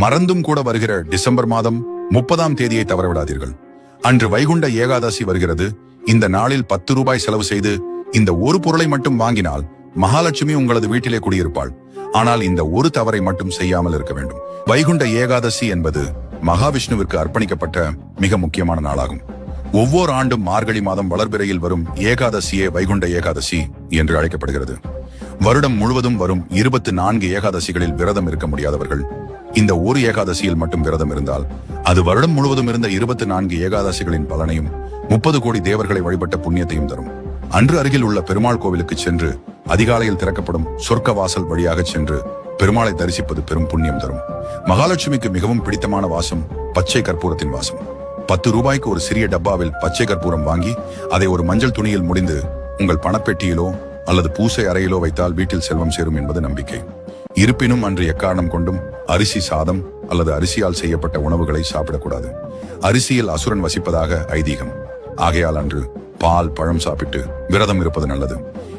மறந்தும் கூட வருகிற டிசம்பர் மாதம் 30ஆம் தேதியை தவறவிடாதீர்கள். அன்று வைகுண்ட ஏகாதசி வருகிறது. இந்த நாளில் 10 ரூபாய் செலவு செய்து இந்த ஒரு பொருளை மட்டும் வாங்கினால் மகாலட்சுமி உங்களது வீட்டிலே குடியிருப்பாள். ஆனால் இந்த ஒரு தவறை மட்டும் செய்யாமல் இருக்க வேண்டும். வைகுண்ட ஏகாதசி என்பது மகாவிஷ்ணுவிற்கு அர்ப்பணிக்கப்பட்ட மிக முக்கியமான நாளாகும். ஒவ்வொரு ஆண்டும் மார்கழி மாதம் வளர்பிறையில் வரும் ஏகாதசியே வைகுண்ட ஏகாதசி என்று அழைக்கப்படுகிறது. வருடம் முழுவதும் வரும் 24 ஏகாதசிகளில் விரதம் இருக்க முடியாதவர்கள் இந்த ஒரு ஏகாதசியில் மட்டும் விரதம் இருந்தால் அது வருடம் முழுவதும் இருந்த 24 ஏகாதசிகளின் பலனையும் 30 கோடி தேவர்களை வழிபட்ட புண்ணியத்தையும் தரும். அன்று அருகில் உள்ள பெருமாள் கோவிலுக்கு சென்று அதிகாலையில் திறக்கப்படும் சொர்க்க வாசல் வழியாக சென்று பெருமாளை தரிசிப்பது பெரும் புண்ணியம் தரும். மகாலட்சுமிக்கு மிகவும் பிடித்தமான வாசம் பச்சை கற்பூரத்தின் வாசம். 10 ரூபாய்க்கு ஒரு சிறிய டப்பாவில் பச்சை கற்பூரம் வாங்கி அதை ஒரு மஞ்சள் துணியில் முடிந்து உங்கள் பணப்பெட்டியிலோ அல்லது பூசை அறையிலோ வைத்தால் வீட்டில் செல்வம் சேரும் என்பது நம்பிக்கை. இருப்பினும் அன்று எக்காரணம் கொண்டும் அரிசி சாதம் அல்லது அரிசியால் செய்யப்பட்ட உணவுகளை சாப்பிடக்கூடாது. அரிசியில் அசுரன் வசிப்பதாக ஐதீகம். ஆகையால் அன்று பால் பழம் சாப்பிட்டு விரதம் இருப்பது நல்லது.